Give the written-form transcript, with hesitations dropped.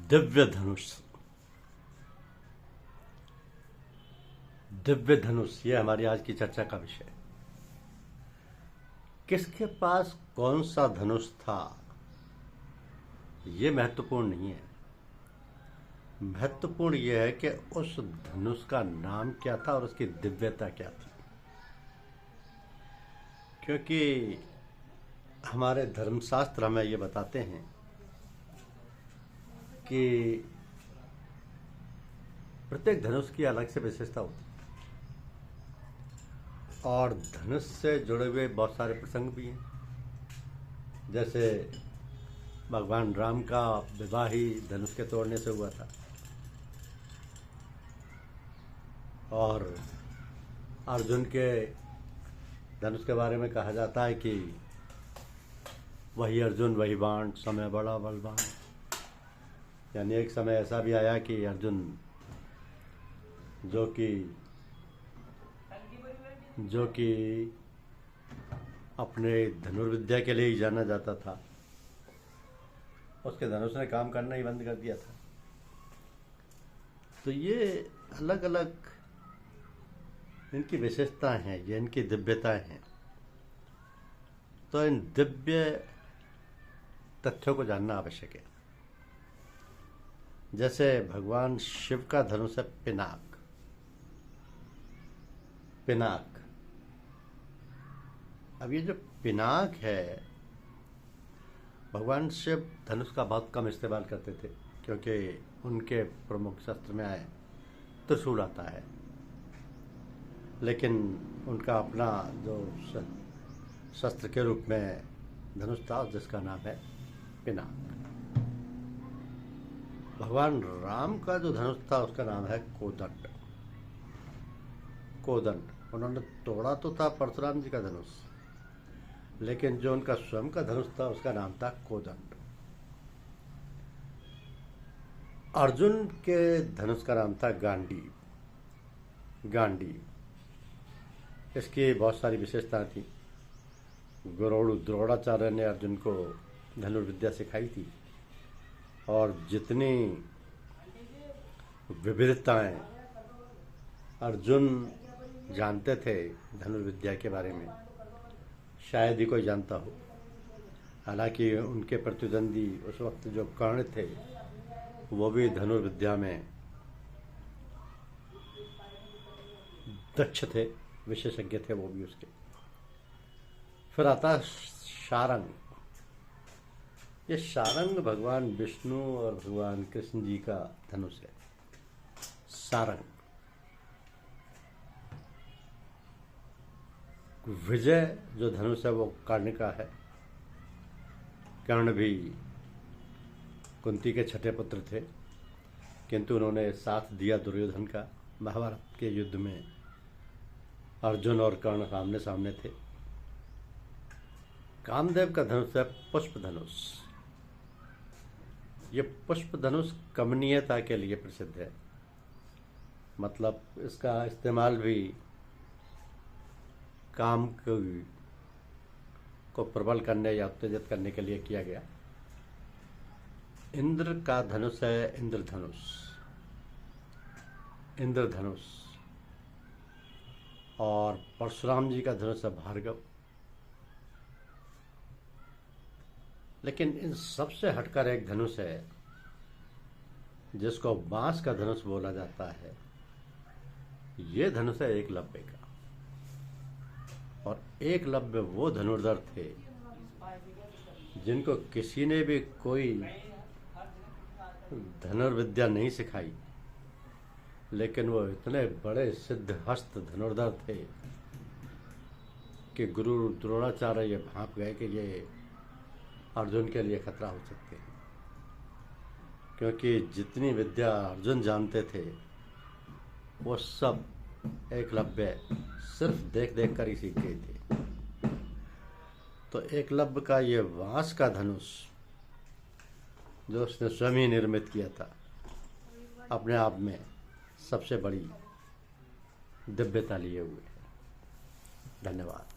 दिव्य धनुष। दिव्य धनुष ये हमारी आज की चर्चा का विषय। किसके पास कौन सा धनुष था ये महत्वपूर्ण नहीं है। महत्वपूर्ण यह है कि उस धनुष का नाम क्या था और उसकी दिव्यता क्या थी। क्योंकि हमारे धर्मशास्त्र हमें ये बताते हैं कि प्रत्येक धनुष की अलग से विशेषता होती है और धनुष से जुड़े हुए बहुत सारे प्रसंग भी हैं। जैसे भगवान राम का विवाह ही धनुष के तोड़ने से हुआ था और अर्जुन के धनुष के बारे में कहा जाता है कि वही अर्जुन वही बाण, समय बड़ा बलवान। यानी एक समय ऐसा भी आया कि अर्जुन जो कि अपने धनुर्विद्या के लिए ही जाना जाता था, उसके धनुष ने काम करना ही बंद कर दिया था। तो ये अलग अलग इनकी विशेषताएं हैं, ये इनकी दिव्यताएं हैं। तो इन दिव्य तथ्यों को जानना आवश्यक है। जैसे भगवान शिव का धनुष है पिनाक। पिनाक, अब ये जो पिनाक है, भगवान शिव धनुष का बहुत कम इस्तेमाल करते थे क्योंकि उनके प्रमुख शस्त्र में आए त्रिशूल आता है, लेकिन उनका अपना जो शस्त्र के रूप में धनुष था जिसका नाम है पिनाक। भगवान राम का जो धनुष था उसका नाम है कोदंड। कोदंड उन्होंने तोड़ा तो था परशुराम जी का धनुष, लेकिन जो उनका स्वयं का धनुष था उसका नाम था कोदंड। अर्जुन के धनुष का नाम था गांडीव। गांडीव, इसकी बहुत सारी विशेषताएं थी। द्रोणाचार्य ने अर्जुन को धनुर्विद्या सिखाई थी और जितनी विविधताएं अर्जुन जानते थे धनुर्विद्या के बारे में, शायद ही कोई जानता हो। हालांकि उनके प्रतिद्वंदी उस वक्त जो कर्ण थे वो भी धनुर्विद्या में दक्ष थे, विशेषज्ञ थे वो भी उसके। फिर आता शारंग। ये शारंग भगवान विष्णु और भगवान कृष्ण जी का धनुष है। सारंग। विजय जो धनुष है वो कर्ण का है। कर्ण भी कुंती के छठे पुत्र थे, किंतु उन्होंने साथ दिया दुर्योधन का। महाभारत के युद्ध में अर्जुन और कर्ण सामने सामने थे। कामदेव का धनुष है पुष्प धनुष। ये पुष्प धनुष कमनीयता के लिए प्रसिद्ध है। मतलब इसका इस्तेमाल भी काम को प्रबल करने या उत्तेजित करने के लिए किया गया। इंद्र का धनुष है इंद्रधनुष। इंद्रधनुष। और परशुराम जी का धनुष है भार्गव। लेकिन इन सबसे हटकर एक धनुष है जिसको बांस का धनुष बोला जाता है। ये धनुष है एकलव्य का। और एकलव्य वो धनुर्धर थे जिनको किसी ने भी कोई धनुर्विद्या नहीं सिखाई, लेकिन वो इतने बड़े सिद्धहस्त धनुर्धर थे कि गुरु द्रोणाचार्य ये भांप गए कि ये अर्जुन के लिए खतरा हो सकते हैं। क्योंकि जितनी विद्या अर्जुन जानते थे वो सब एकलव्य सिर्फ देख देख कर ही सीख गए थे। तो एकलव्य का ये बांस का धनुष जो उसने स्वयं ही निर्मित किया था, अपने आप में सबसे बड़ी दिव्यता लिए हुए है। धन्यवाद।